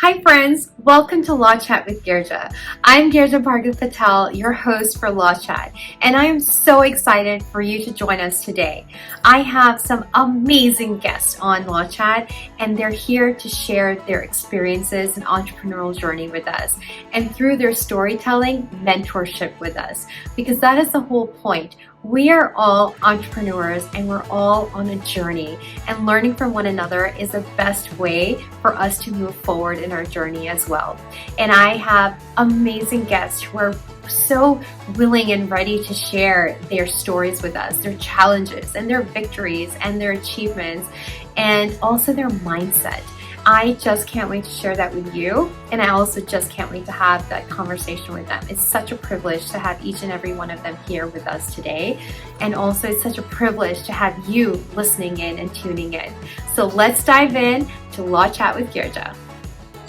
Hi friends, welcome to Law Chat with Girija. I'm Girija Patel, your host for Law Chat, and I am so excited for you to join us today. I have some amazing guests on Law Chat, and they're here to share their experiences and entrepreneurial journey with us, and through their storytelling, mentorship with us, because that is the whole point. We are all entrepreneurs and we're all on a journey, and learning from one another is the best way for us to move forward in our journey as well. And I have amazing guests who are so willing and ready to share their stories with us, their challenges and their victories and their achievements, and also their mindset. I just can't wait to share that with you. And I also just can't wait to have that conversation with them. It's such a privilege to have each and every one of them here with us today. And also it's such a privilege to have you listening in and tuning in. So let's dive in to Law Chat with Girija.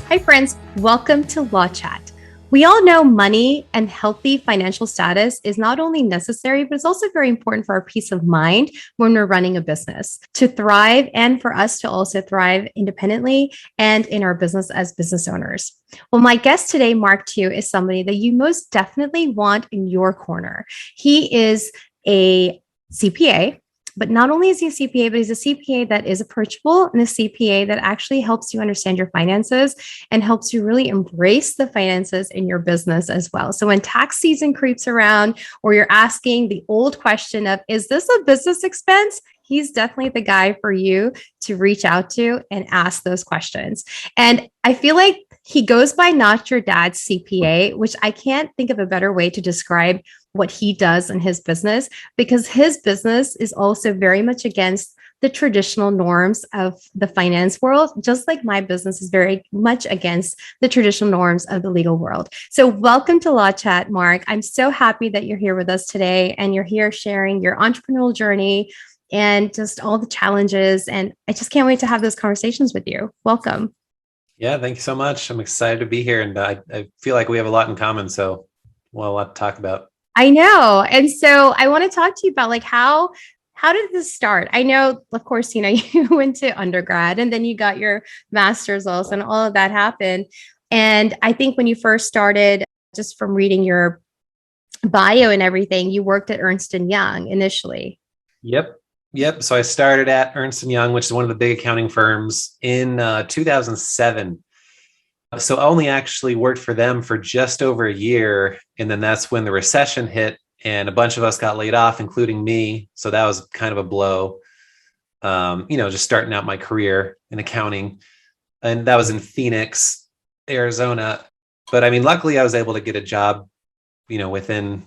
Hi friends, welcome to Law Chat. We all know money and healthy financial status is not only necessary, but it's also very important for our peace of mind when we're running a business to thrive, and for us to also thrive independently and in our business as business owners. Well, my guest today, Mark Tew, is somebody that you most definitely want in your corner. He is a CPA. But not only is he a CPA, but he's a CPA that is approachable and a CPA that actually helps you understand your finances and helps you really embrace the finances in your business as well. So when tax season creeps around, or you're asking the old question of, is this a business expense? He's definitely the guy for you to reach out to and ask those questions. And I feel like he goes by Not Your Dad's CPA, which I can't think of a better way to describe what he does in his business, because his business is also very much against the traditional norms of the finance world, just like my business is very much against the traditional norms of the legal world. So welcome to Law Chat, Mark. I'm so happy that you're here with us today and you're here sharing your entrepreneurial journey and just all the challenges. And I just can't wait to have those conversations with you. Welcome. Yeah, thank you so much. I'm excited to be here, and I feel like we have a lot in common. So, well, a lot to talk about. I know. And so I want to talk to you about like how did this start? I know, of course, you went to undergrad and then you got your master's also, and all of that happened. And I think when you first started, just from reading your bio and everything, you worked at Ernst & Young initially. Yep. So I started at Ernst & Young, which is one of the big accounting firms, in 2007. So I only actually worked for them for just over a year. And then that's when the recession hit and a bunch of us got laid off, including me. So that was kind of a blow, just starting out my career in accounting. And that was in Phoenix, Arizona. But I mean, luckily I was able to get a job, within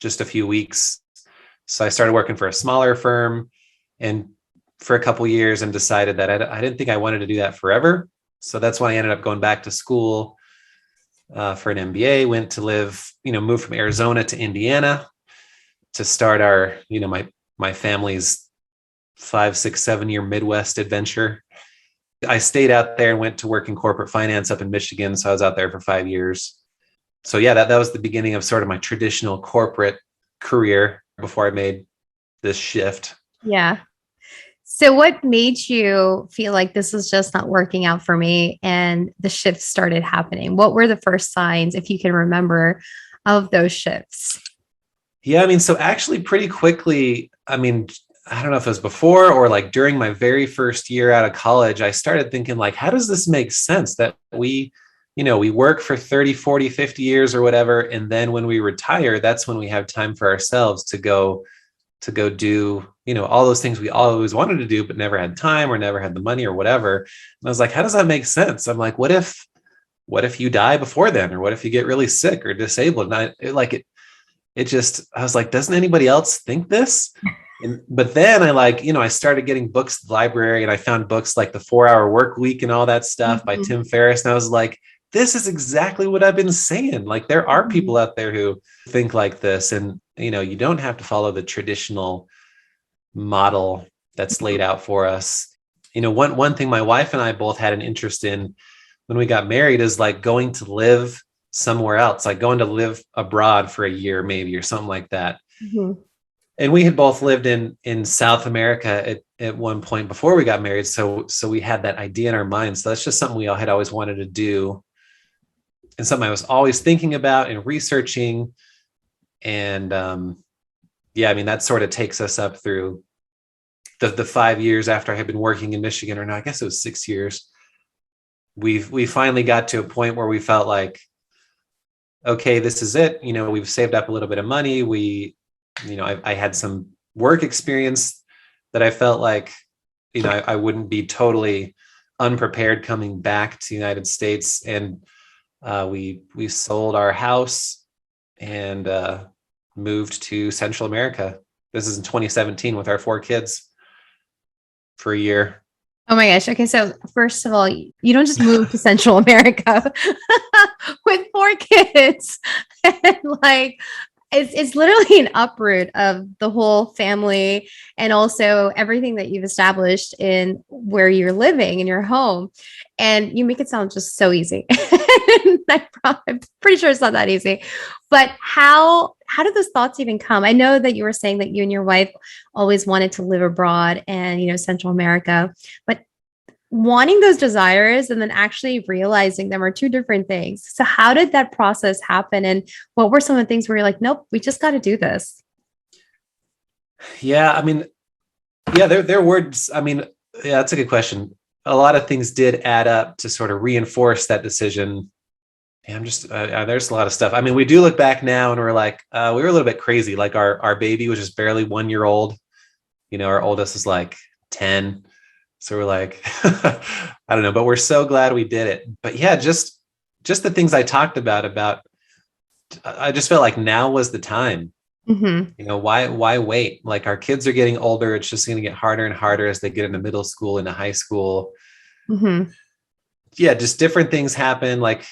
just a few weeks. So I started working for a smaller firm and for a couple of years, and decided that I didn't think I wanted to do that forever. So that's when I ended up going back to school for an MBA, went to live, moved from Arizona to Indiana to start our, my family's 5, 6, 7-year Midwest adventure. I stayed out there and went to work in corporate finance up in Michigan. So I was out there for 5 years. So yeah, that was the beginning of sort of my traditional corporate career before I made this shift. Yeah. So what made you feel like this is just not working out for me and the shift started happening? What were the first signs, if you can remember, of those shifts? Yeah, so actually pretty quickly, I don't know if it was before or like during my very first year out of college, I started thinking like, how does this make sense that we work for 30, 40, 50 years or whatever. And then when we retire, that's when we have time for ourselves to go do, all those things we always wanted to do, but never had time or never had the money or whatever. And I was like, how does that make sense? I'm like, what if you die before then? Or what if you get really sick or disabled? And I was like, doesn't anybody else think this? But then I started getting books at the library, and I found books like The 4-Hour Work Week and all that stuff by Tim Ferriss. And I was like, this is exactly what I've been saying. Like, there are people out there who think like this, and, you don't have to follow the traditional model that's laid out for us. One thing my wife and I both had an interest in when we got married is like going to live somewhere else, like going to live abroad for a year, maybe, or something like that. Mm-hmm. and we had both lived in South America at one point before we got married. So we had that idea in our minds. So that's just something we all had always wanted to do, and something I was always thinking about and researching. And yeah, I mean, that sort of takes us up through the 5 years after I had been working in Michigan, or no, I guess it was 6 years. We finally got to a point where we felt like, okay, this is it. You know, we've saved up a little bit of money. I had some work experience that I felt like, I wouldn't be totally unprepared coming back to the United States. And we sold our house and moved to Central America. This is in 2017 with our 4 kids for a year. Oh my gosh. Okay. So first of all, you don't just move to Central America with 4 kids. And like, it's literally an uproot of the whole family and also everything that you've established in where you're living in your home. And you make it sound just so easy. I'm pretty sure it's not that easy. But how did those thoughts even come? I know that you were saying that you and your wife always wanted to live abroad and, Central America, but wanting those desires and then actually realizing them are 2 different things. So how did that process happen? And what were some of the things where you're like, nope, we just got to do this? Yeah. I mean, yeah, their words. I mean, yeah, that's a good question. A lot of things did add up to sort of reinforce that decision. Yeah, I'm just, there's a lot of stuff. I mean, we do look back now and we're like, we were a little bit crazy. Like our baby was just barely 1 year old. Our oldest is like 10. So we're like, I don't know, but we're so glad we did it. But yeah, just the things I talked about, I just felt like now was the time. Mm-hmm. Why wait? Like our kids are getting older. It's just going to get harder and harder as they get into middle school, into high school. Mm-hmm. Yeah, just different things happen. Like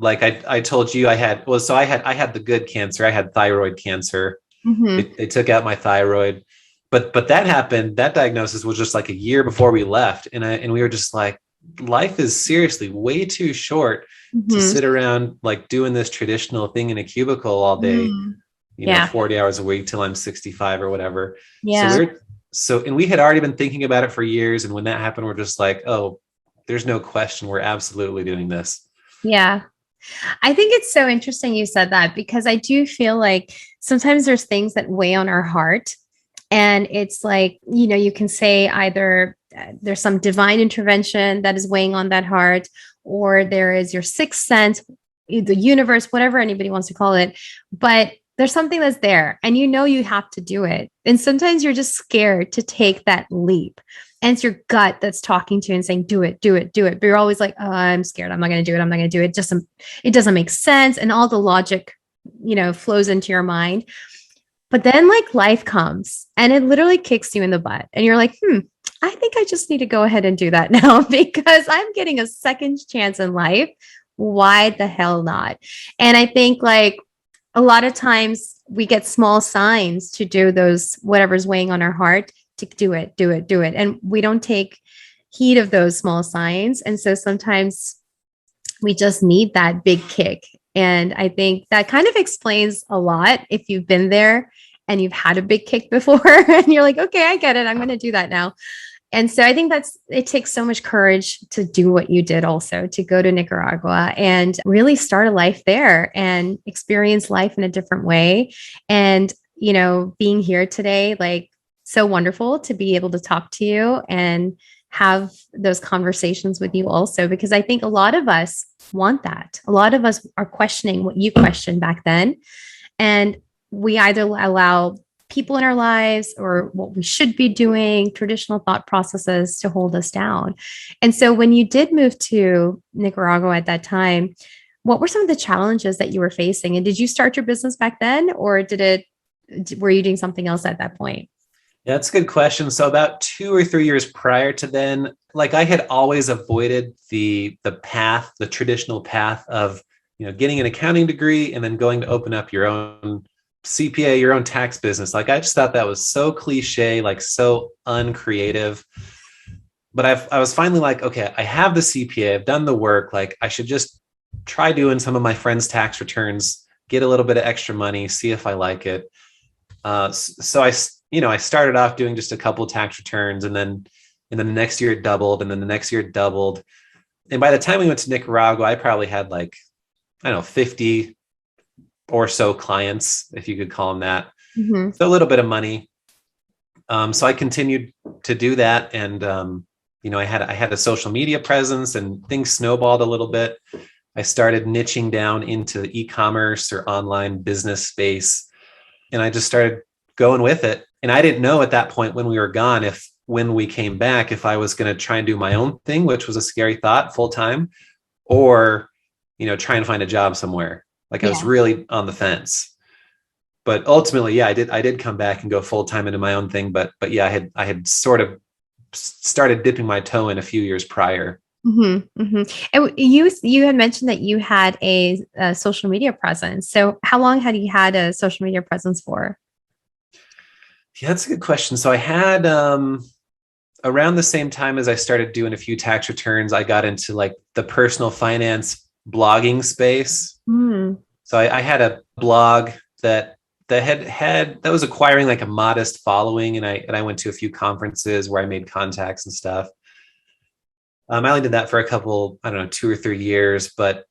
I told you I had the good cancer. I had thyroid cancer. Mm-hmm. They took out my thyroid. But that happened, that diagnosis was just like a year before we left. And we were just like, life is seriously way too short to sit around like doing this traditional thing in a cubicle all day, 40 hours a week till I'm 65 or whatever. Yeah. And we had already been thinking about it for years. And when that happened, we're just like, oh, there's no question. We're absolutely doing this. Yeah. I think it's so interesting you said that, because I do feel like sometimes there's things that weigh on our heart. And it's like, you can say either there's some divine intervention that is weighing on that heart, or there is your sixth sense, the universe, whatever anybody wants to call it. But there's something that's there and you have to do it. And sometimes you're just scared to take that leap. And it's your gut that's talking to you and saying, do it, do it, do it. But you're always like, oh, I'm scared. I'm not going to do it. I'm not going to do it. It doesn't make sense. And all the logic, flows into your mind. But then like life comes and it literally kicks you in the butt and you're like, I think I just need to go ahead and do that now because I'm getting a second chance in life. Why the hell not? And I think like a lot of times we get small signs to do those, whatever's weighing on our heart, to do it. And we don't take heed of those small signs. And so sometimes we just need that big kick. And I think that kind of explains a lot if you've been there and you've had a big kick before and you're like, okay, I get it. I'm going to do that now. And so I think it takes so much courage to do what you did also, to go to Nicaragua and really start a life there and experience life in a different way. And, being here today, like so wonderful to be able to talk to you and have those conversations with you also, because I think a lot of us want that. A lot of us are questioning what you questioned back then. And we either allow people in our lives or what we should be doing, traditional thought processes to hold us down. And so when you did move to Nicaragua at that time, what were some of the challenges that you were facing? And did you start your business back then, or were you doing something else at that point? Yeah, that's a good question. So about 2 or 3 years prior to then, like I had always avoided the traditional path of, getting an accounting degree and then going to open up your own CPA, your own tax business. Like I just thought that was so cliche, like so uncreative. But I was finally like, okay, I have the CPA, I've done the work. Like I should just try doing some of my friends' tax returns, get a little bit of extra money, see if I like it. I started off doing just a couple tax returns, and then the next year it doubled, and then the next year it doubled. And by the time we went to Nicaragua, I probably had like, I don't know, 50 or so clients, if you could call them that. Mm-hmm. So a little bit of money. So I continued to do that. And, I had a social media presence, and things snowballed a little bit. I started niching down into the e-commerce or online business space, and I just started going with it. And I didn't know at that point when we were gone, when we came back, if I was going to try and do my own thing, which was a scary thought, full time, or, try and find a job somewhere. Like I was really on the fence. But ultimately, I did come back and go full time into my own thing. But yeah, I had sort of started dipping my toe in a few years prior. Mm-hmm, mm-hmm. And you had mentioned that you had a social media presence. So how long had you had a social media presence for? Yeah, that's a good question. So I had around the same time as I started doing a few tax returns, I got into like the personal finance blogging space. Mm. So I had a blog that was acquiring like a modest following, and I went to a few conferences where I made contacts and stuff. I only did that for a couple, I don't know, 2 or 3 years, but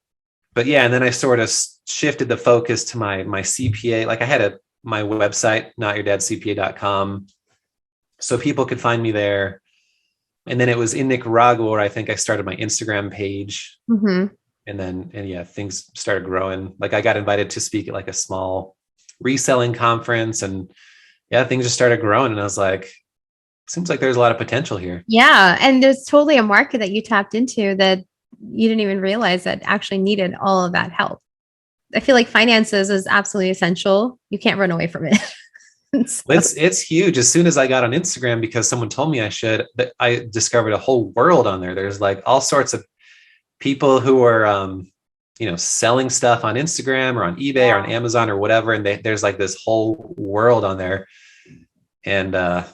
yeah, and then I sort of shifted the focus to my CPA. Like I had my website, notyourdadscpa.com, so people could find me there. And then it was in Nicaragua where I think I started my Instagram page. Mm-hmm. And things started growing. Like I got invited to speak at like a small reselling conference, and things just started growing. And I was like, seems like there's a lot of potential here. Yeah. And there's totally a market that you tapped into that you didn't even realize that actually needed all of that help. I feel like finances is absolutely essential. You can't run away from it. So. It's huge. As soon as I got on Instagram, because someone told me I should, but I discovered a whole world on there. There's like all sorts of people who are, selling stuff on Instagram or on eBay or on Amazon or whatever. And there's like this whole world on there. And I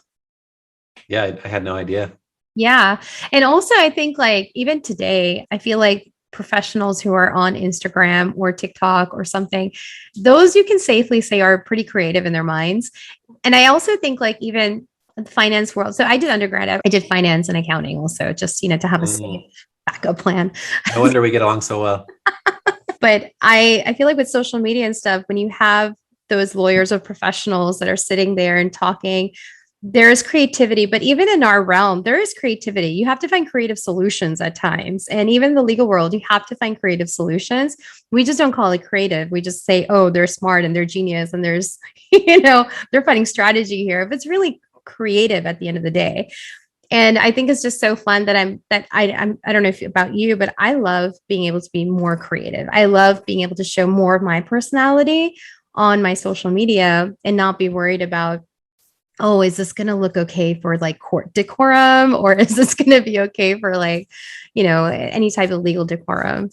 had no idea. Yeah. And also, I think like even today, I feel like professionals who are on Instagram or TikTok or something, those you can safely say are pretty creative in their minds. And I also think like even the finance world. So I did undergrad, I did finance and accounting also, just, to have a safe backup plan. No wonder we get along so well. But I feel like with social media and stuff, when you have those lawyers or professionals that are sitting there and talking, there is creativity, but even in our realm, there is creativity. You have to find creative solutions at times. And even in the legal world, you have to find creative solutions. We just don't call it creative. We just say, oh, they're smart and they're genius. And there's, they're finding strategy here. But it's really creative at the end of the day. And I think it's just so fun that I don't know if about you, but I love being able to be more creative. I love being able to show more of my personality on my social media and not be worried about, oh, is this going to look okay for like court decorum, or is this going to be okay for like, any type of legal decorum?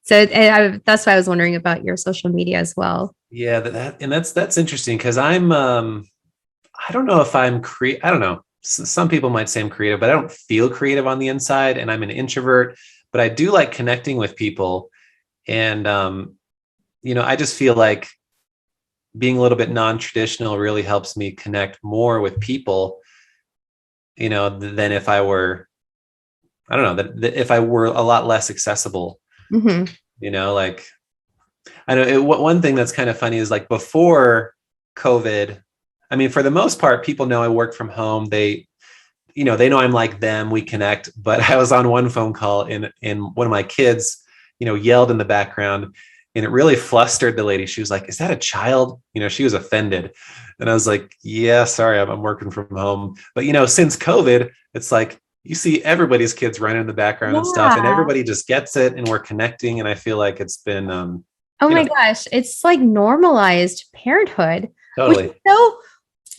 So that's why I was wondering about your social media as well. Yeah, that's interesting because I don't know if I don't know. Some people might say I'm creative, but I don't feel creative on the inside, and I'm an introvert, but I do like connecting with people. And, I just feel like being a little bit non-traditional really helps me connect more with people, than if I were, I don't know, that if I were a lot less accessible. Mm-hmm. Like, I know one thing that's kind of funny is like before COVID, I mean, for the most part, people know I work from home. They know I'm like them, we connect, but I was on one phone call and one of my kids, yelled in the background, and it really flustered the lady. She was like, is that a child? She was offended. And I was like, yeah, sorry, I'm working from home. But, since COVID, it's like, you see everybody's kids running in the background and stuff, and everybody just gets it, and we're connecting. And I feel like it's been, oh my gosh, it's like normalized parenthood. Totally. Which is so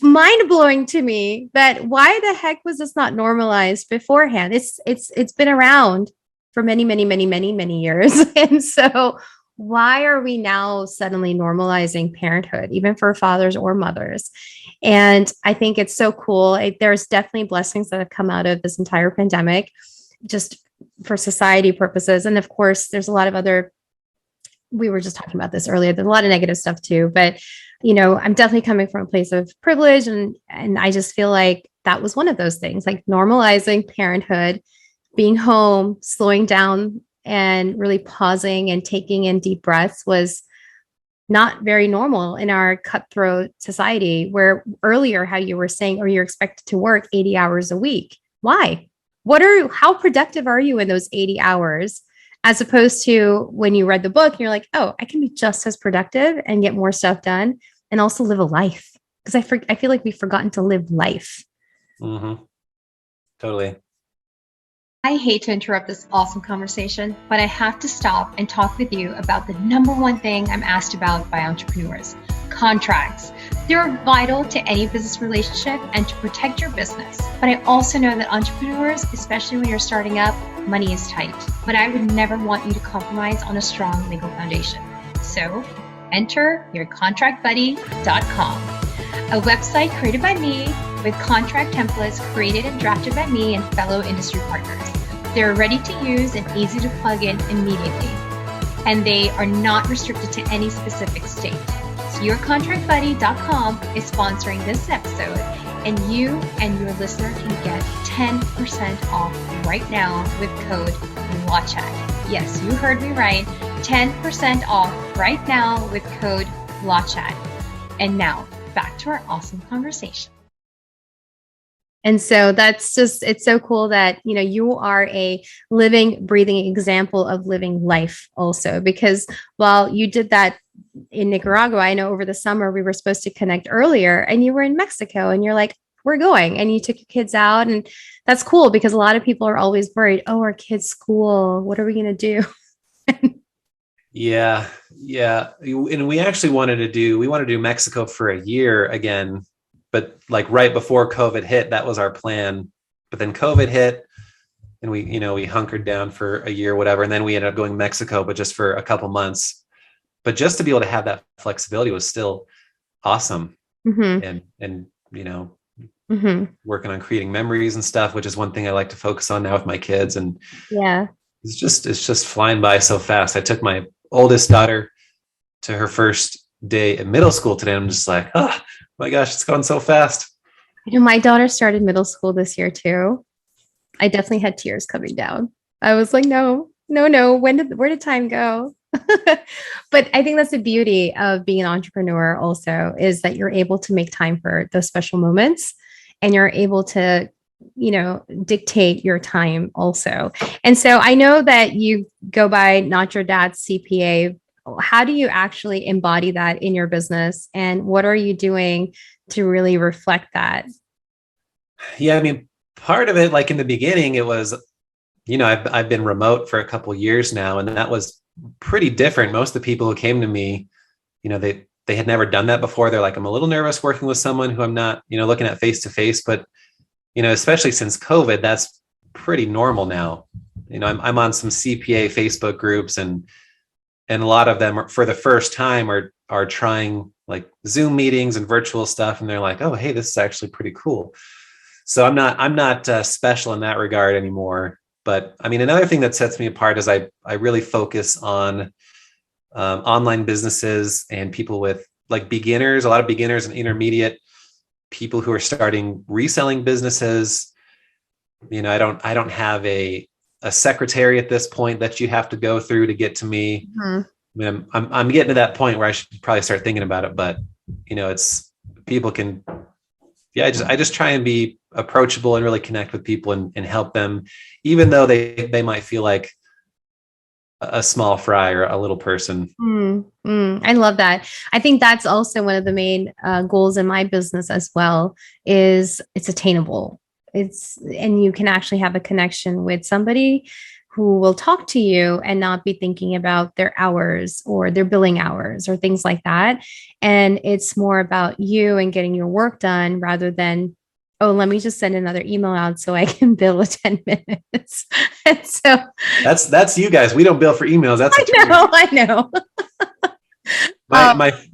mind-blowing to me that why the heck was this not normalized beforehand? It's been around for many, many, many, many, many years. And so why are we now suddenly normalizing parenthood, even for fathers or mothers? And I think it's so cool. There's definitely blessings that have come out of this entire pandemic, just for society purposes. And of course, there's a lot of other, we were just talking about this earlier, there's a lot of negative stuff too, but I'm definitely coming from a place of privilege, and I just feel like that was one of those things, like normalizing parenthood, being home, slowing down and really pausing and taking in deep breaths was not very normal in our cutthroat society, where earlier how you were saying, or you're expected to work 80 hours a week. Why? How productive are you in those 80 hours? As opposed to when you read the book, you're like, oh, I can be just as productive and get more stuff done and also live a life. Because I feel like we've forgotten to live life. Mm-hmm. Totally. I hate to interrupt this awesome conversation, but I have to stop and talk with you about the number one thing I'm asked about by entrepreneurs: contracts. They're vital to any business relationship and to protect your business. But I also know that entrepreneurs, especially when you're starting up, money is tight. But I would never want you to compromise on a strong legal foundation. So enter yourcontractbuddy.com, a website created by me with contract templates created and drafted by me and fellow industry partners. They're ready to use and easy to plug in immediately. And they are not restricted to any specific state. So yourcontractbuddy.com is sponsoring this episode, and you and your listener can get 10% off right now with code LAWCHAT. Yes, you heard me right. 10% off right now with code LAWCHAT. And now back to our awesome conversation. And so it's so cool that, you are a living, breathing example of living life also, because while you did that in Nicaragua, I know over the summer we were supposed to connect earlier and you were in Mexico and you're like, we're going, and you took your kids out. And that's cool because a lot of people are always worried, oh, our kids' school, what are we going to do? Yeah. And we actually wanted to do Mexico for a year again, but like right before COVID hit, that was our plan. But then COVID hit and we hunkered down for a year, whatever. And then we ended up going to Mexico, but just for a couple months. But just to be able to have that flexibility was still awesome. Mm-hmm. And mm-hmm. working on creating memories and stuff, which is one thing I like to focus on now with my kids. And yeah, it's just flying by so fast. I took my oldest daughter to her first day at middle school today. I'm just like, oh my gosh, it's gone so fast. My daughter started middle school this year too. I definitely had tears coming down. I was like, no. Where did time go? But I think that's the beauty of being an entrepreneur also, is that you're able to make time for those special moments and you're able to, dictate your time also. And so I know that you go by Not Your Dad's CPA. How do you actually embody that in your business? And what are you doing to really reflect that? Yeah, I mean, part of it, like in the beginning, it was, I've been remote for a couple of years now, and that was pretty different. Most of the people who came to me, they had never done that before. They're like, I'm a little nervous working with someone who I'm not, looking at face to face, but especially since COVID, that's pretty normal now. I'm on some CPA Facebook groups, and a lot of them are, for the first time, are trying like Zoom meetings and virtual stuff, and they're like, oh, hey, this is actually pretty cool. So I'm not special in that regard anymore. But I mean, another thing that sets me apart is I really focus on online businesses and people with like beginners, a lot of beginners and intermediate people who are starting reselling businesses. I don't have a secretary at this point that you have to go through to get to me. Mm-hmm. I mean, I'm getting to that point where I should probably start thinking about it, but it's people can, yeah, I just try and be approachable and really connect with people and help them, even though they might feel like a small fry or a little person. I love that. I think that's also one of the main goals in my business as well, is it's attainable. And you can actually have a connection with somebody who will talk to you and not be thinking about their hours or their billing hours or things like that. And it's more about you and getting your work done rather than, oh, let me just send another email out so I can bill 10 minutes. And so that's you guys. We don't bill for emails. I know.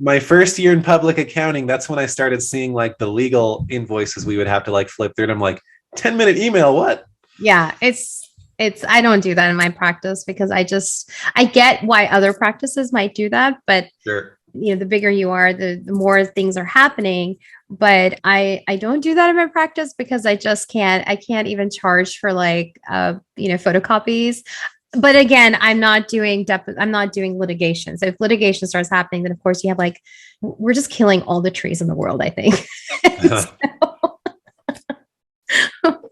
My first year in public accounting, that's when I started seeing like the legal invoices we would have to like flip through. And I'm like, 10-minute email, what? Yeah, I don't do that in my practice because I get why other practices might do that, but sure. the bigger you are, the more things are happening. But I don't do that in my practice because I can't even charge for like, photocopies. But again, I'm not doing litigation. So if litigation starts happening, then of course you have like, we're just killing all the trees in the world, I think.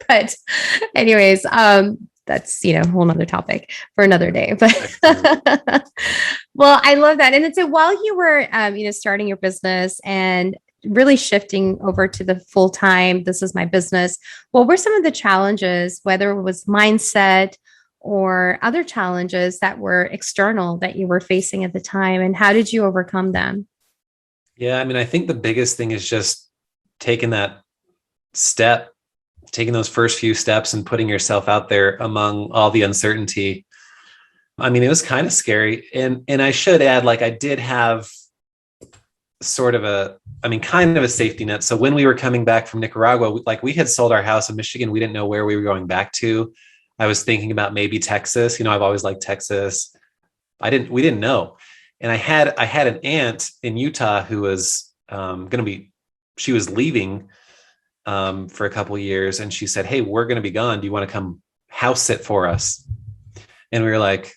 But anyways, that's, a whole nother topic for another day, but well, I love that. And so while you were, starting your business and really shifting over to the full-time, this is my business, what were some of the challenges, whether it was mindset or other challenges that were external that you were facing at the time, and how did you overcome them? Yeah, I mean, I think the biggest thing is just taking that step, taking those first few steps and putting yourself out there among all the uncertainty. I mean, it was kind of scary. And I should add, like, I did have kind of a safety net. So when we were coming back from Nicaragua, we had sold our house in Michigan. We didn't know where we were going back to. I was thinking about maybe Texas. I've always liked Texas. We didn't know. And I had an aunt in Utah who was she was leaving for a couple of years. And she said, "Hey, we're going to be gone. Do you want to come house sit for us?" And we were like,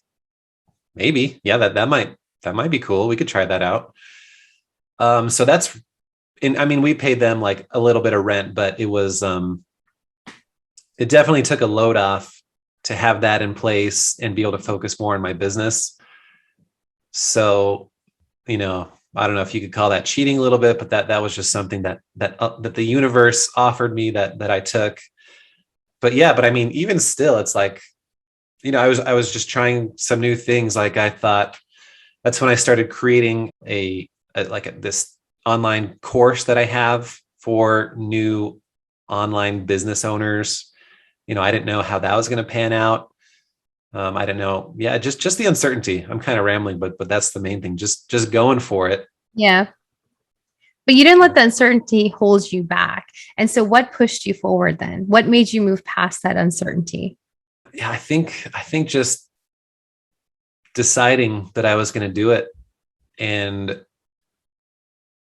maybe, yeah, that might be cool. We could try that out. So we paid them like a little bit of rent, but it was, it definitely took a load off to have that in place and be able to focus more on my business. So, I don't know if you could call that cheating a little bit, but that was just something that the universe offered me that I took. But yeah, I mean, even still, it's like, I was just trying some new things. Like I thought that's when I started creating this online course that I have for new online business owners. I didn't know how that was going to pan out. I didn't know. Yeah, just the uncertainty. I'm kind of rambling, but that's the main thing. Just going for it. Yeah. But you didn't let the uncertainty hold you back. And so what pushed you forward then? What made you move past that uncertainty? Yeah, I think just deciding that I was going to do it and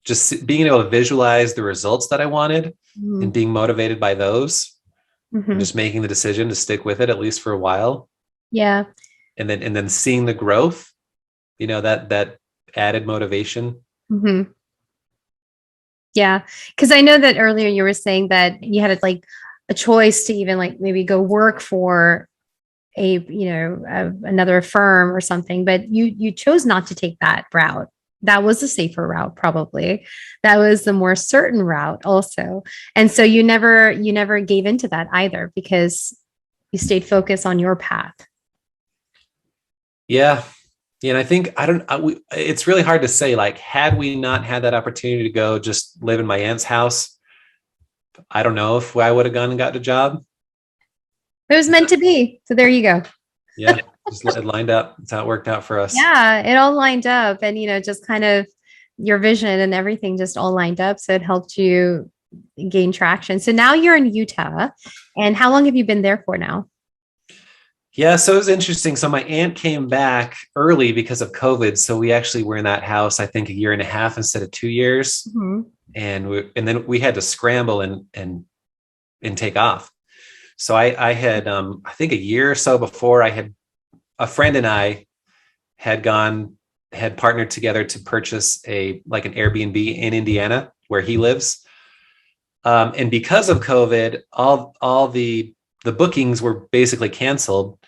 just being able to visualize the results that I wanted and being motivated by those and just making the decision to stick with it, at least for a while. Yeah. And then seeing the growth, that added motivation. Mm-hmm. Yeah. Cause I know that earlier you were saying that you had like a choice to even like maybe go work for another firm or something, but you chose not to take that route. That was a safer route, probably. That was the more certain route also. And so you never gave into that either because you stayed focused on your path. Yeah. Yeah. And I think, it's really hard to say, like, had we not had that opportunity to go just live in my aunt's house, I don't know if I would have gone and got a job. It was meant to be. So there you go. Yeah. It lined up. That's how it worked out for us. Yeah. It all lined up and, just kind of your vision and everything just all lined up. So it helped you gain traction. So now you're in Utah. And how long have you been there for now? Yeah, so it was interesting. So my aunt came back early because of COVID. So we actually were in that house, I think, a year and a half instead of 2 years. Mm-hmm. And then we had to scramble and take off. So I had, I think a year or so before, a friend and I had partnered together to purchase an Airbnb in Indiana where he lives. And because of COVID, all the bookings were basically canceled.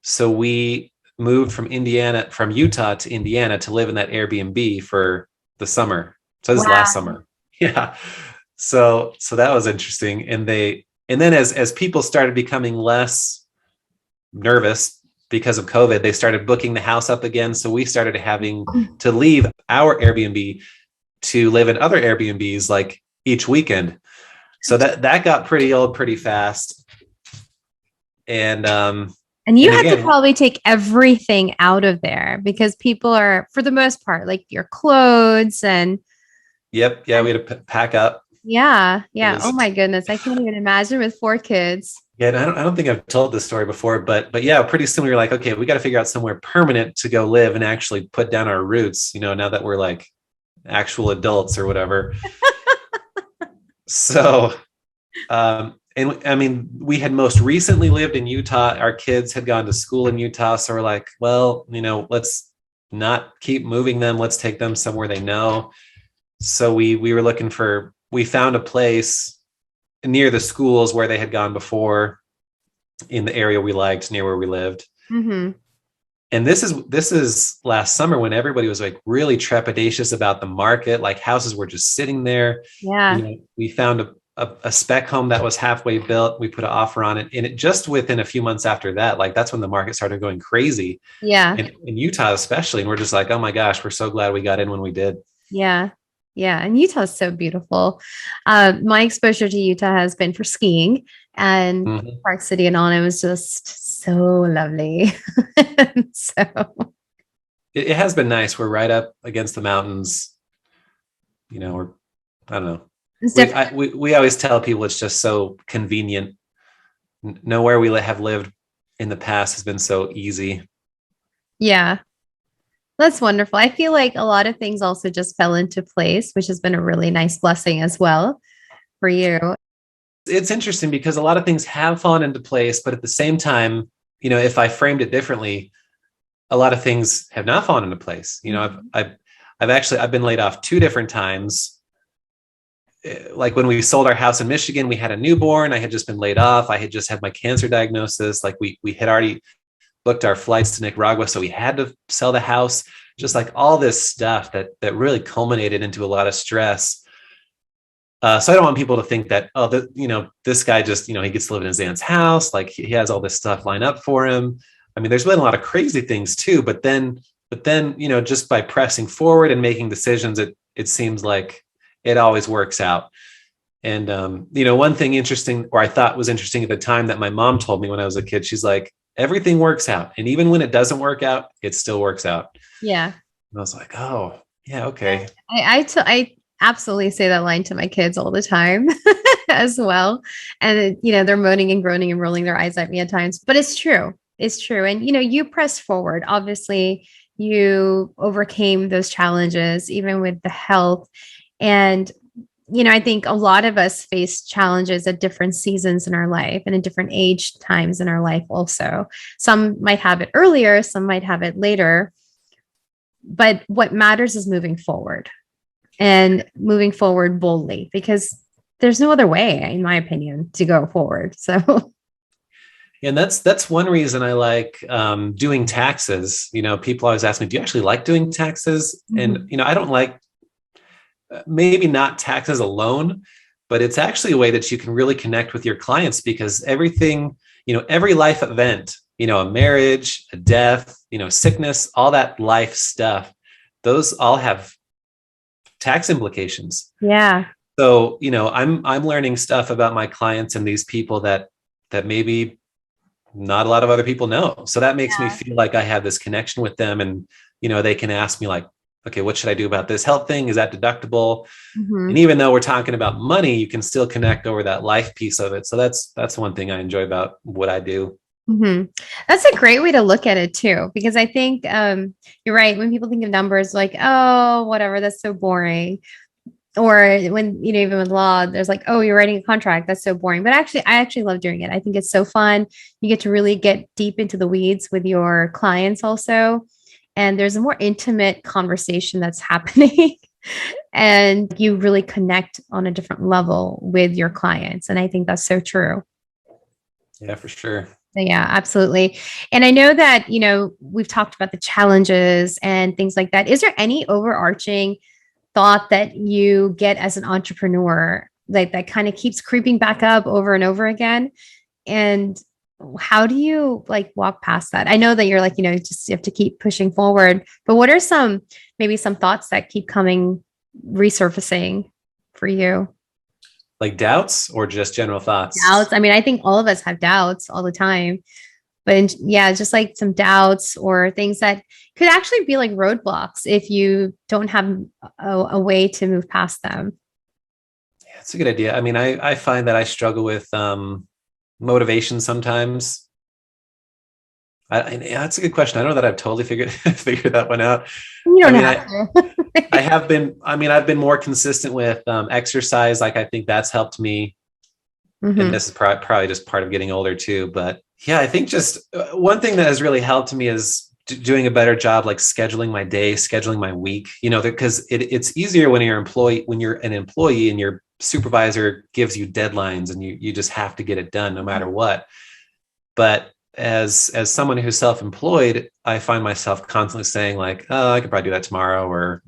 So we moved from Utah to Indiana to live in that Airbnb for the summer. So this is last summer. Yeah. So that was interesting. And then as people started becoming less nervous because of COVID, they started booking the house up again. So we started having to leave our Airbnb to live in other Airbnbs like each weekend. So that got pretty old pretty fast. And you had to probably take everything out of there because people are, for the most part, like your clothes and. Yep. Yeah. We had to pack up. Yeah. Yeah. Oh my goodness. I can't even imagine with 4 kids. Yeah. And I don't think I've told this story before, but yeah, pretty soon we were like, okay, we got to figure out somewhere permanent to go live and actually put down our roots, now that we're like actual adults or whatever. So, and I mean, we had most recently lived in Utah. Our kids had gone to school in Utah. So we're like, well, let's not keep moving them. Let's take them somewhere they know. So we we found a place near the schools where they had gone before, in the area we liked, near where we lived. Mm-hmm. And this is last summer when everybody was like really trepidatious about the market. Like houses were just sitting there. Yeah. We found a spec home that was halfway built. We put an offer on it, and it just within a few months after that, like that's when the market started going crazy. Yeah. In Utah, especially. And we're just like, oh my gosh, we're so glad we got in when we did. Yeah. Yeah. And Utah is so beautiful. My exposure to Utah has been for skiing, and Park City and on. It was just so lovely. So it has been nice. We're right up against the mountains. I don't know. We always tell people it's just so convenient. Nowhere we have lived in the past has been so easy. Yeah. That's wonderful. I feel like a lot of things also just fell into place, which has been a really nice blessing as well for you. It's interesting because a lot of things have fallen into place, but at the same time, if I framed it differently, a lot of things have not fallen into place. I've been laid off 2 different times. Like when we sold our house in Michigan, we had a newborn. I had just been laid off. I had just had my cancer diagnosis. Like we had already booked our flights to Nicaragua, so we had to sell the house. Just like all this stuff that really culminated into a lot of stress. So I don't want people to think that, this guy just, he gets to live in his aunt's house. Like he has all this stuff lined up for him. I mean, there's been a lot of crazy things too, but then, just by pressing forward and making decisions, it seems like it always works out. And, one thing interesting, or I thought was interesting at the time, that my mom told me when I was a kid, she's like, everything works out. And even when it doesn't work out, it still works out. Yeah. And I was like, oh yeah. Okay. I absolutely say that line to my kids all the time as well. And, they're moaning and groaning and rolling their eyes at me at times, but it's true. It's true. And, you pressed forward. Obviously, you overcame those challenges, even with the health. And, I think a lot of us face challenges at different seasons in our life and in different age times in our life also. Some might have it earlier, some might have it later. But what matters is moving forward, and moving forward boldly, because there's no other way, in my opinion, to go forward. So. And that's one reason I like doing taxes. People always ask me, do you actually like doing taxes? Mm-hmm. And, I don't like, maybe not taxes alone, but it's actually a way that you can really connect with your clients, because everything, every life event, a marriage, a death, sickness, all that life stuff, those all have tax implications. Yeah. So, I'm learning stuff about my clients and these people that maybe not a lot of other people know. So that makes me feel like I have this connection with them, and, they can ask me like, okay, what should I do about this health thing? Is that deductible? Mm-hmm. And even though we're talking about money, you can still connect over that life piece of it. So that's one thing I enjoy about what I do. Mm-hmm. That's a great way to look at it too, because I think you're right. When people think of numbers, like, oh, whatever, that's so boring. Or when, even with law, there's like, oh, you're writing a contract. That's so boring. But actually, I actually love doing it. I think it's so fun. You get to really get deep into the weeds with your clients also. And there's a more intimate conversation that's happening. And you really connect on a different level with your clients. And I think that's so true. Yeah, for sure. Yeah, absolutely. And I know that, we've talked about the challenges and things like that. Is there any overarching thought that you get as an entrepreneur that kind of keeps creeping back up over and over again? And how do you walk past that? I know that you're just you have to keep pushing forward, but what are maybe some thoughts that keep resurfacing for you? Like doubts or just general thoughts? Doubts. I mean, I think all of us have doubts all the time, but just like some doubts or things that could actually be like roadblocks if you don't have a way to move past them. Yeah, that's a good idea. I mean, I find that I struggle with motivation sometimes. That's a good question. I don't know that I've totally figured that one out. You don't have to. I have been, I mean, I've been more consistent with exercise. Like, I think that's helped me. And this is probably just part of getting older too. But yeah, I think just one thing that has really helped me is doing a better job, like scheduling my day, scheduling my week, because it's easier when you're an employee and your supervisor gives you deadlines and you just have to get it done no matter what. But as someone who's self-employed, I find myself constantly saying like, oh, I could probably do that tomorrow, or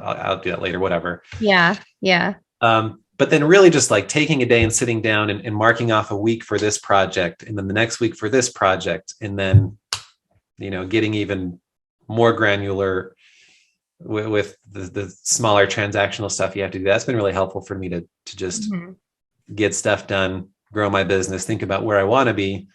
I'll do that later, whatever. Yeah. Yeah. But then really just like taking a day and sitting down and marking off a week for this project, and then the next week for this project, and then, getting even more granular with the smaller transactional stuff you have to do. That's been really helpful for me to just get stuff done, grow my business, think about where I want to be.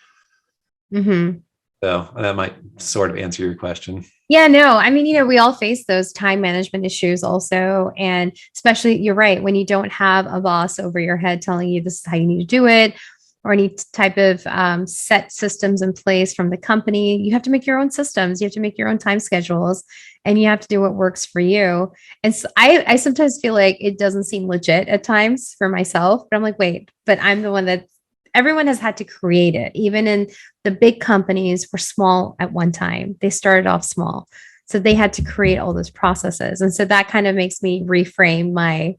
So that might sort of answer your question. Yeah, no, I mean, we all face those time management issues also. And especially, you're right, when you don't have a boss over your head telling you this is how you need to do it, or any type of set systems in place from the company, you have to make your own systems. You have to make your own time schedules, and you have to do what works for you. And so I sometimes feel like it doesn't seem legit at times for myself, but I'm like, wait, but I'm the one that everyone has had to create it. Even in the big companies were small at one time. They started off small. So they had to create all those processes. And so that kind of makes me reframe my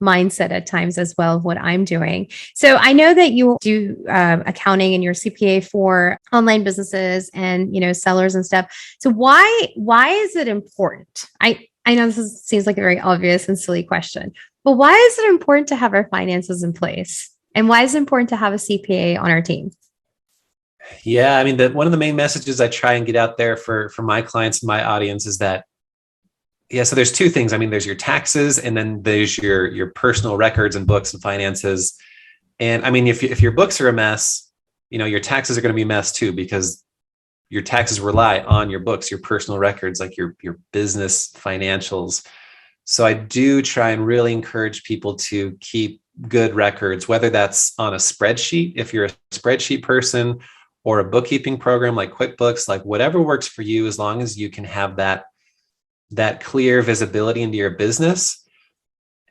mindset at times as well of what I'm doing. So I know that you do accounting and your CPA for online businesses and, sellers and stuff. So why is it important? I know seems like a very obvious and silly question, but why is it important to have our finances in place? And why is it important to have a CPA on our team? Yeah, I mean, one of the main messages I try and get out there for my clients and my audience is that, so there's two things. I mean, there's your taxes, and then there's your personal records and books and finances. And I mean, if your books are a mess, your taxes are going to be a mess too, because your taxes rely on your books, your personal records, like your business financials. So I do try and really encourage people to keep good records, whether that's on a spreadsheet, if you're a spreadsheet person, or a bookkeeping program like QuickBooks, like whatever works for you, as long as you can have that clear visibility into your business.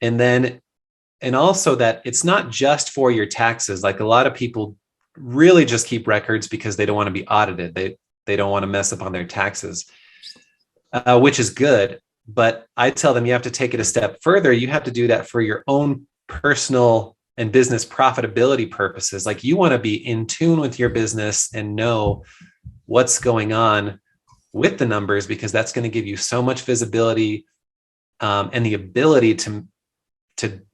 And also that it's not just for your taxes. Like, a lot of people really just keep records because they don't want to be audited. They don't want to mess up on their taxes, which is good. But I tell them you have to take it a step further. You have to do that for your own personal and business profitability purposes. Like, you want to be in tune with your business and know what's going on with the numbers, because that's going to give you so much visibility and the ability to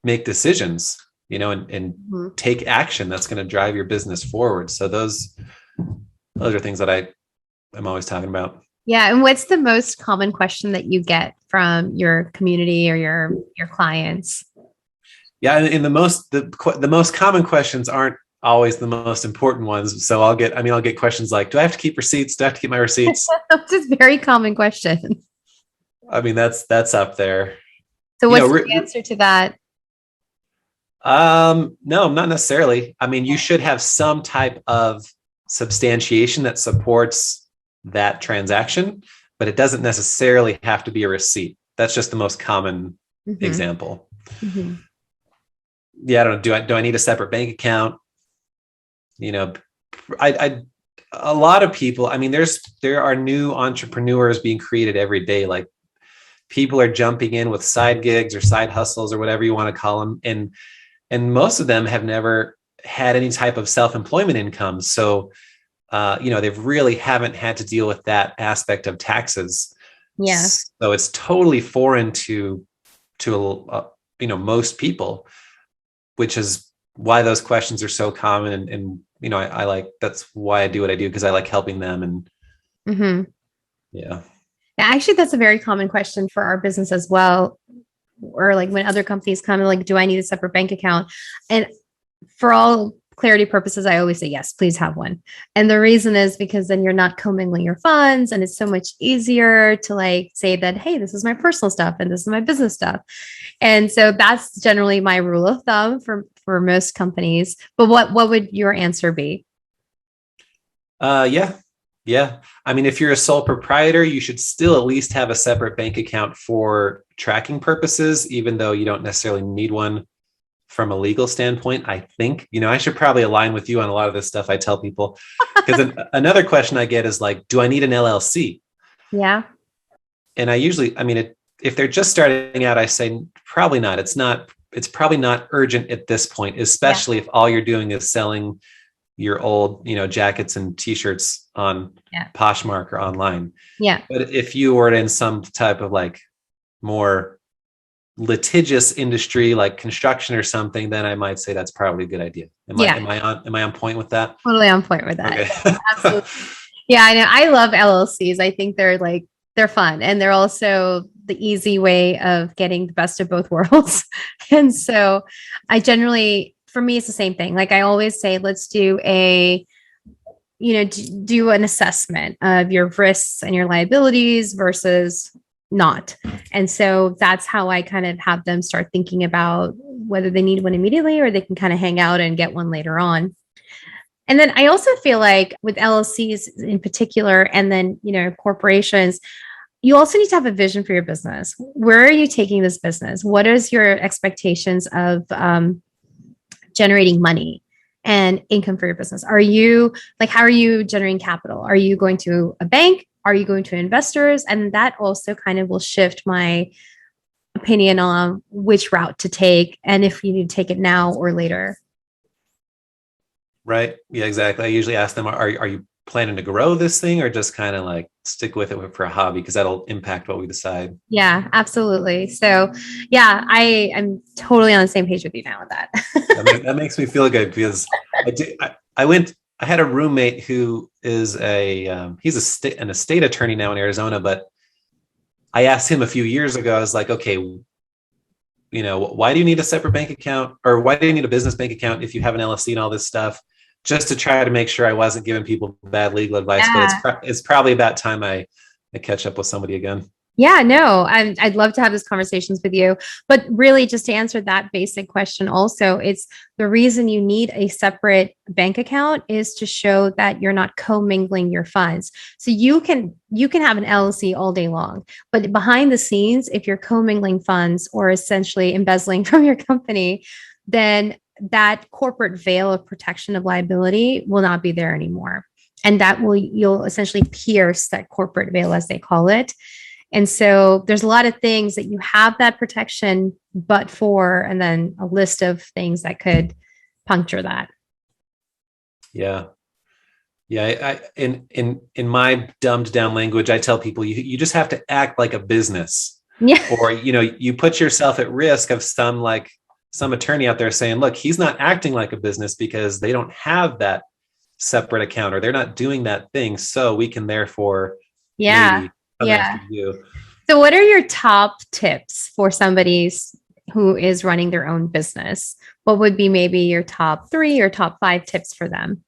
make decisions, and take action that's going to drive your business forward. So those are things that I'm always talking about. Yeah. And what's the most common question that you get from your community or your clients? Yeah, and the most common questions aren't always the most important ones. So I'll get questions like, do I have to keep receipts? Do I have to keep my receipts? That's a very common question. I mean, that's up there. So what's the answer to that? No, not necessarily. I mean, you should have some type of substantiation that supports that transaction, but it doesn't necessarily have to be a receipt. That's just the most common example. Yeah, I don't know. Do I need a separate bank account? A lot of people, I mean, there are new entrepreneurs being created every day. Like, people are jumping in with side gigs or side hustles or whatever you want to call them. And most of them have never had any type of self-employment income. So, they really haven't had to deal with that aspect of taxes. Yeah. So it's totally foreign to most people, which is why those questions are so common. And I like, that's why I do what I do, because I like helping them. And yeah. Actually, that's a very common question for our business as well. Or like when other companies come and like, do I need a separate bank account? And for all clarity purposes, I always say, yes, please have one. And the reason is because then you're not commingling your funds, and it's so much easier to like say that, hey, this is my personal stuff and this is my business stuff. And so that's generally my rule of thumb for most companies. But what would your answer be? Yeah, Yeah. I mean, if you're a sole proprietor, you should still at least have a separate bank account for tracking purposes, even though you don't necessarily need one from a legal standpoint. I think, I should probably align with you on a lot of this stuff I tell people. Because another question I get is like, do I need an LLC? Yeah. And I usually, if they're just starting out, I say probably not. It's probably not urgent at this point, especially if all you're doing is selling your old, jackets and t-shirts on Poshmark or online. Yeah. But if you were in some type of like more litigious industry, like construction or something, then I might say that's probably a good idea. Am I on point with that? Totally on point with that. Okay. Absolutely. Yeah, I know. I love LLCs. I think they're fun, and they're also the easy way of getting the best of both worlds. And so for me, it's the same thing. Like I always say, let's do do an assessment of your risks and your liabilities versus not. And so that's how I kind of have them start thinking about whether they need one immediately or they can kind of hang out and get one later on. And then I also feel like with LLCs in particular, and then, corporations, you also need to have a vision for your business. Where are you taking this business? What is your expectations of generating money and income for your business? How are you generating capital? Are you going to a bank? Are you going to investors? And that also kind of will shift my opinion on which route to take and if you need to take it now or later. Right. Yeah, exactly. I usually ask them, are you planning to grow this thing or just kind of like stick with it for a hobby? Because that'll impact what we decide. Yeah, absolutely. So yeah, I'm totally on the same page with you now with that. That makes me feel good because I had a roommate who is he's an estate attorney now in Arizona, but I asked him a few years ago, I was like, okay, why do you need a separate bank account, or why do you need a business bank account if you have an LLC and all this stuff? Just to try to make sure I wasn't giving people bad legal advice, but it's probably about time I catch up with somebody again. Yeah, no, I'd love to have these conversations with you. But really, just to answer that basic question also, it's the reason you need a separate bank account is to show that you're not commingling your funds. So you can have an LLC all day long, but behind the scenes, if you're commingling funds or essentially embezzling from your company, then that corporate veil of protection of liability will not be there anymore. And you'll essentially pierce that corporate veil, as they call it. And so there's a lot of things that you have that protection, but for, and then a list of things that could puncture that. Yeah. Yeah. In my dumbed down language, I tell people you just have to act like a business. Yeah. Or, you put yourself at risk of some attorney out there saying, look, he's not acting like a business because they don't have that separate account or they're not doing that thing. So we can therefore. Yeah. So what are your top tips for somebody who is running their own business? What would be maybe your top 3 or top 5 tips for them?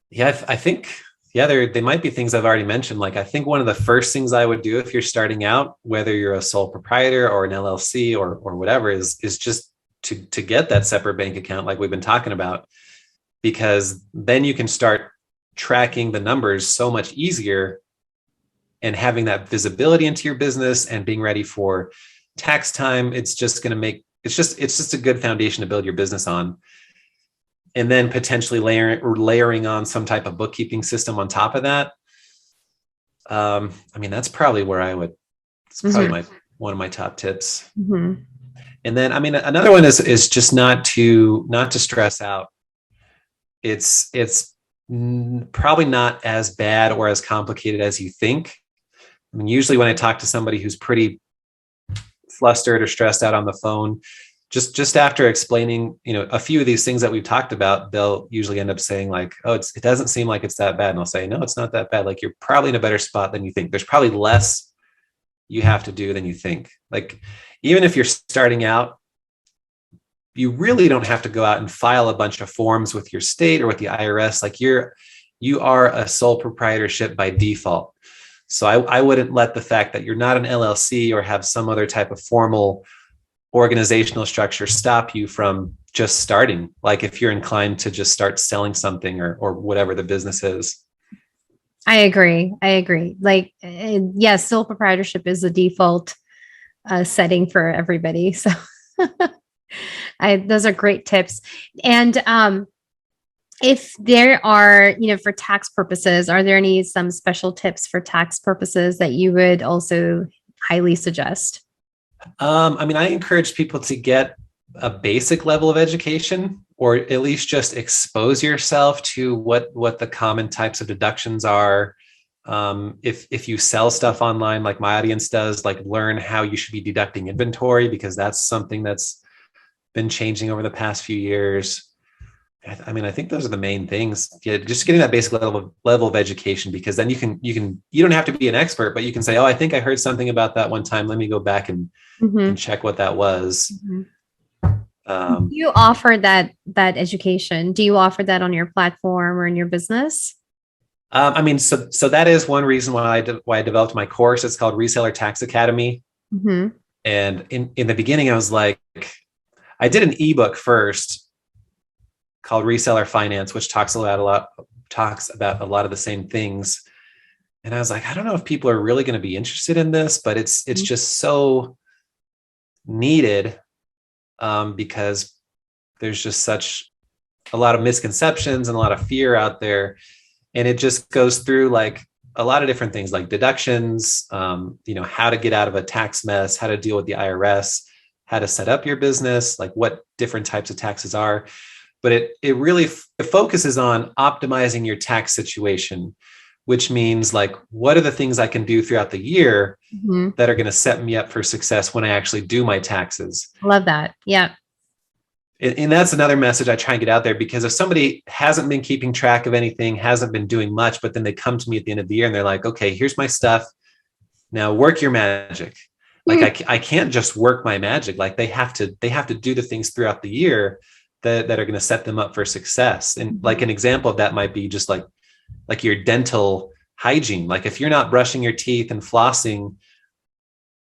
Yeah, I think, they might be things I've already mentioned. Like, I think one of the first things I would do if you're starting out, whether you're a sole proprietor or an LLC or whatever, is just to get that separate bank account like we've been talking about, because then you can start tracking the numbers so much easier and having that visibility into your business and being ready for tax time. It's just a good foundation to build your business on. And then potentially layering on some type of bookkeeping system on top of that. That's probably it's probably one of my top tips. Mm-hmm. And then, another one is just not to stress out. It's probably not as bad or as complicated as you think. Usually when I talk to somebody who's pretty flustered or stressed out on the phone, just after explaining, a few of these things that we've talked about, they'll usually end up saying like, oh, it doesn't seem like it's that bad. And I'll say, no, it's not that bad. Like, you're probably in a better spot than you think. There's probably less you have to do than you think. Like, even if you're starting out, you really don't have to go out and file a bunch of forms with your state or with the IRS. Like, you are a sole proprietorship by default. So I wouldn't let the fact that you're not an LLC or have some other type of formal organizational structure stop you from just starting. Like, if you're inclined to just start selling something or whatever the business is. I agree. Like, yes, sole proprietorship is the default setting for everybody. So those are great tips. And if there are, for tax purposes, are there some special tips for tax purposes that you would also highly suggest? I encourage people to get a basic level of education, or at least just expose yourself to what the common types of deductions are. If you sell stuff online, like my audience does, like learn how you should be deducting inventory, because that's something that's been changing over the past few years. I think those are the main things. Just getting that basic level of education, because then you don't have to be an expert, but you can say, oh, I think I heard something about that one time. Let me go back and check what that was. You offer that education. Do you offer that on your platform or in your business? So that is one reason why I developed my course. It's called Reseller Tax Academy. And in the beginning, I was like, I did an ebook first called Reseller Finance, which talks about a lot of the same things. And I was like, I don't know if people are really going to be interested in this, but it's just so needed, because there's just such a lot of misconceptions and a lot of fear out there. And it just goes through like a lot of different things, like deductions, how to get out of a tax mess, how to deal with the IRS, how to set up your business, like what different types of taxes are. But it really focuses on optimizing your tax situation, which means like, what are the things I can do throughout the year that are going to set me up for success when I actually do my taxes? Love that. Yeah. And that's another message I try and get out there, because if somebody hasn't been keeping track of anything, hasn't been doing much, but then they come to me at the end of the year and they're like, okay, here's my stuff. Now work your magic. Like I can't just work my magic. Like they have to do the things throughout the year that are going to set them up for success. And like an example of that might be just like your dental hygiene. Like if you're not brushing your teeth and flossing,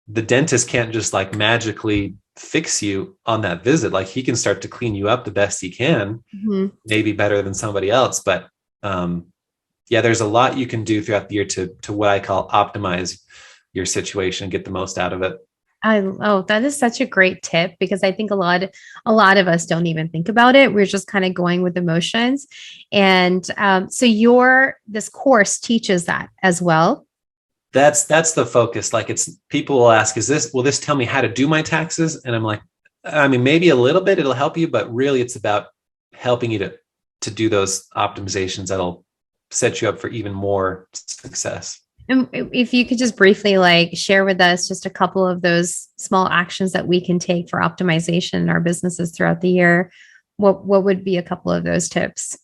the dentist can't just like magically fix you on that visit. Like he can start to clean you up the best he can, maybe better than somebody else. But there's a lot you can do throughout the year to what I call optimize your situation and get the most out of it. That is such a great tip, because I think a lot of us don't even think about it. We're just kind of going with emotions. And so this course teaches that as well. That's the focus. Like people will ask, will this tell me how to do my taxes? And I'm like, maybe a little bit, it'll help you, but really it's about helping you to do those optimizations that'll set you up for even more success. And if you could just briefly share with us just a couple of those small actions that we can take for optimization in our businesses throughout the year, what would be a couple of those tips?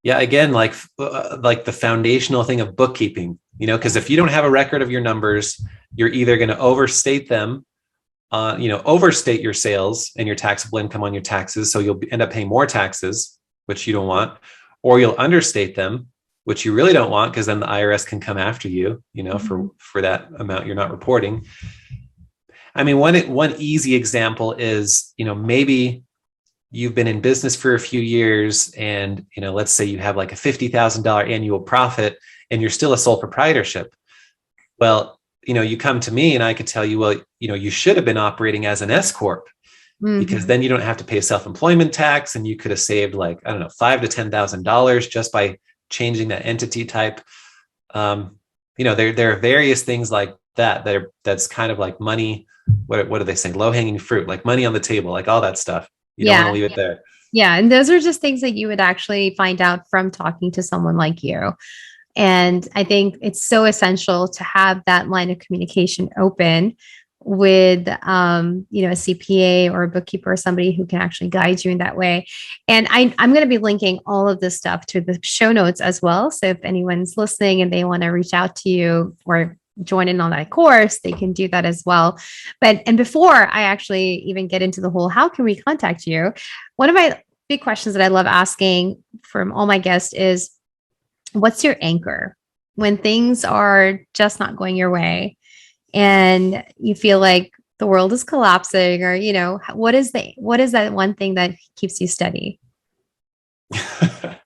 Yeah, again, like the foundational thing of bookkeeping, because if you don't have a record of your numbers, you're either going to overstate them, overstate your sales and your taxable income on your taxes. So you'll end up paying more taxes, which you don't want, or you'll understate them, which you really don't want, because then the IRS can come after you, for that amount you're not reporting. One easy example is, maybe you've been in business for a few years and, let's say you have like a $50,000 annual profit and you're still a sole proprietorship. Well, you come to me and I could tell you, well, you should have been operating as an S Corp, because then you don't have to pay self-employment tax, and you could have saved like, I don't know, $5,000 to $10,000 just by changing that entity type. There are various things like that's kind of like money. What do they say? Low-hanging fruit, like money on the table, like all that stuff. You don't want to leave it there. Yeah. And those are just things that you would actually find out from talking to someone like you. And I think it's so essential to have that line of communication open with, a CPA or a bookkeeper or somebody who can actually guide you in that way. And I'm going to be linking all of this stuff to the show notes as well. So if anyone's listening and they want to reach out to you or join in on that course, they can do that as well. And before I actually even get into the whole, how can we contact you? One of my big questions that I love asking from all my guests is, what's your anchor when things are just not going your way and you feel like the world is collapsing, or, what is that one thing that keeps you steady? I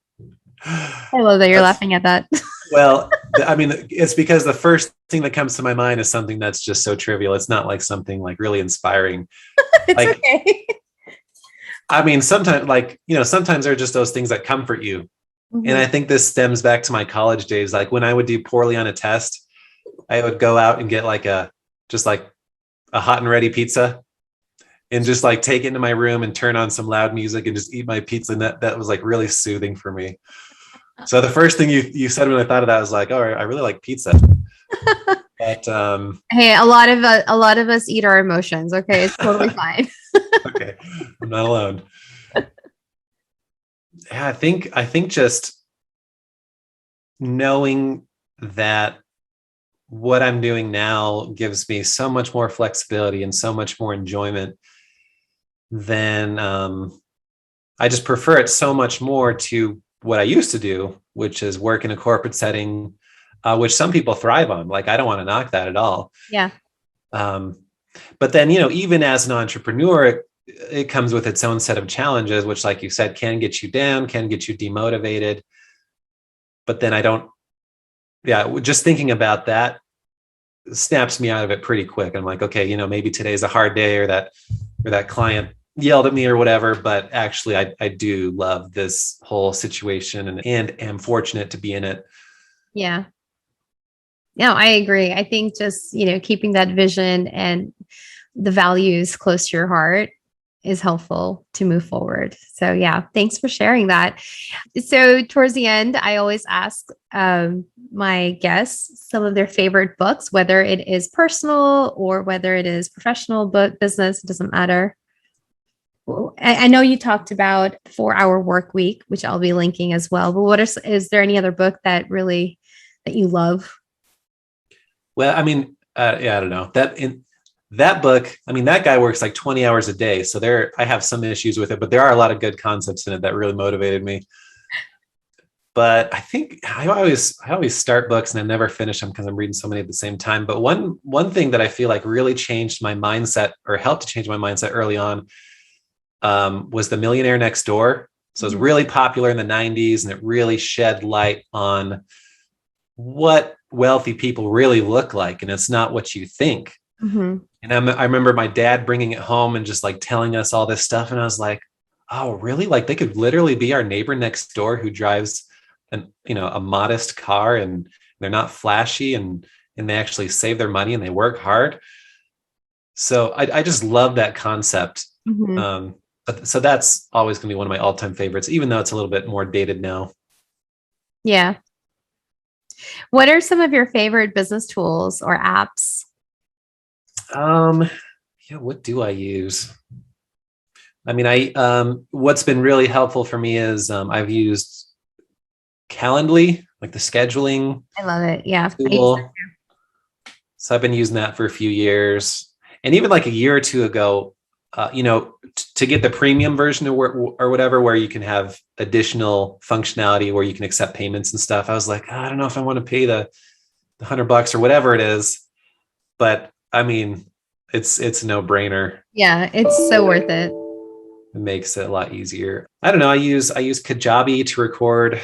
love that you're laughing at that. I mean, it's because the first thing that comes to my mind is something that's just so trivial. It's not like something like really inspiring. It's Like, okay. I mean, sometimes, like, sometimes there are just those things that comfort you. And I think this stems back to my college days. Like when I would do poorly on a test, I would go out and get just like a hot and ready pizza and just like take it into my room and turn on some loud music and just eat my pizza. And that was like really soothing for me. So the first thing you said when I thought of that was like, oh, I really like pizza. But Hey, a lot of us eat our emotions. Okay, it's totally fine. okay, I'm not alone. Yeah, I think just knowing that what I'm doing now gives me so much more flexibility and so much more enjoyment than I just prefer it so much more to what I used to do, which is work in a corporate setting, which some people thrive on. Like, I don't want to knock that at all. Yeah. But then, even as an entrepreneur, it comes with its own set of challenges, which, like you said, can get you down, can get you demotivated. But then just thinking about that snaps me out of it pretty quick. I'm like, okay, maybe today's a hard day, or that client yelled at me or whatever, but actually I do love this whole situation and am fortunate to be in it. Yeah. No, I agree. I think just, keeping that vision and the values close to your heart is helpful to move forward. So yeah, thanks for sharing that. So towards the end, I always ask my guests some of their favorite books, whether it is personal or whether it is professional book, business, it doesn't matter. I know you talked about 4-Hour Work Week, which I'll be linking as well. But is there any other book that you love? Well, I mean, yeah, I don't know that book. I mean, that guy works like 20 hours a day. So I have some issues with it, but there are a lot of good concepts in it that really motivated me. But I think I always start books and I never finish them because I'm reading so many at the same time. But one thing that I feel like really changed my mindset, or helped to change my mindset early on, was The Millionaire Next Door. So it was really popular in the 90s, and it really shed light on what wealthy people really look like. And it's not what you think. And I remember my dad bringing it home and just like telling us all this stuff. And I was like, oh, really? Like, they could literally be our neighbor next door who drives a modest car, and they're not flashy, and they actually save their money and they work hard. So I just love that concept. So that's always going to be one of my all-time favorites, even though it's a little bit more dated now. Yeah. What are some of your favorite business tools or apps? Yeah, what do I use? I mean, what's been really helpful for me is I've used Calendly, like the scheduling. I love it. Yeah. Tool. So I've been using that for a few years. And even like a year or two ago, to get the premium version or whatever, where you can have additional functionality where you can accept payments and stuff, I was like, I don't know if I want to pay the $100 or whatever it is. But I mean, it's a no-brainer. Yeah, it's so worth it. It makes it a lot easier. I don't know. I use Kajabi to record,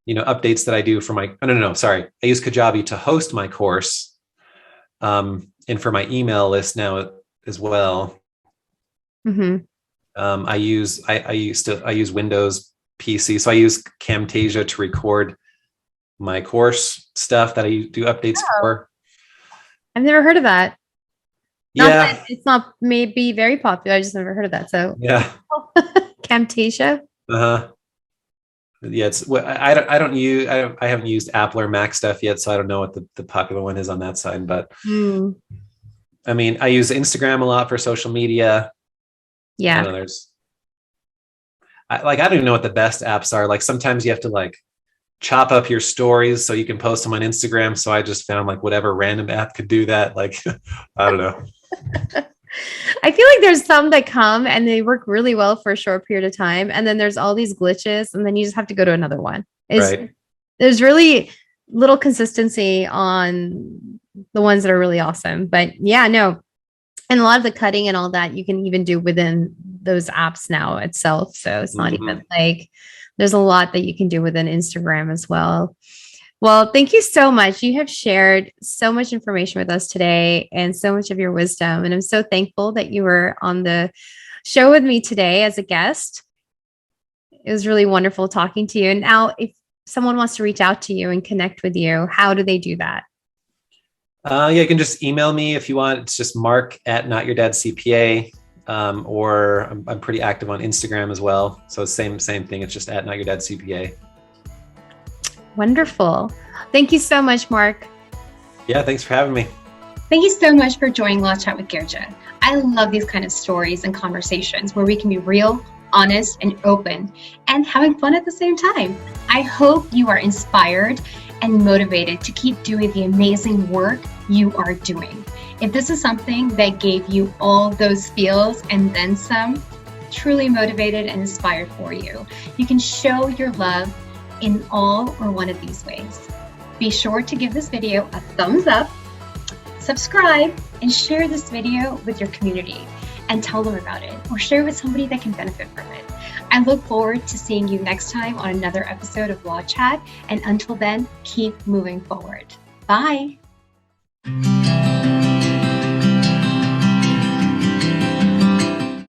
updates that I do for my. No, sorry. I use Kajabi to host my course, and for my email list now as well. I use Windows PC, so I use Camtasia to record my course stuff that I do updates for. I've never heard of that. Yeah, it's not maybe very popular. I just never heard of that. So yeah, Camtasia. Yeah, I haven't used Apple or Mac stuff yet, so I don't know what the popular one is on that side. But I mean, I use Instagram a lot for social media. Yeah. I don't even know what the best apps are. Like, sometimes you have to like chop up your stories so you can post them on Instagram. So I just found like whatever random app could do that. Like, I don't know. I feel like there's some that come and they work really well for a short period of time. And then there's all these glitches, and then you just have to go to another one. Right. There's really little consistency on the ones that are really awesome. But yeah, no. And a lot of the cutting and all that you can even do within those apps now itself. So it's not even like there's a lot that you can do within Instagram as well. Well, thank you so much. You have shared so much information with us today and so much of your wisdom. And I'm so thankful that you were on the show with me today as a guest. It was really wonderful talking to you. And now, if someone wants to reach out to you and connect with you, how do they do that? Yeah, you can just email me if you want. It's just mark@notyourdadcpa. Or I'm pretty active on Instagram as well. So same thing. It's just @notyourdadcpa. Wonderful. Thank you so much, Mark. Yeah, thanks for having me. Thank you so much for joining Law Chat with Girija. I love these kind of stories and conversations where we can be real, honest, and open, and having fun at the same time. I hope you are inspired and motivated to keep doing the amazing work you are doing. If this is something that gave you all those feels and then some, truly motivated and inspired for you, you can show your love in all or one of these ways. Be sure to give this video a thumbs up, subscribe, and share this video with your community and tell them about it, or share with somebody that can benefit from it. I look forward to seeing you next time on another episode of Law Chat, and until then, keep moving forward. Bye.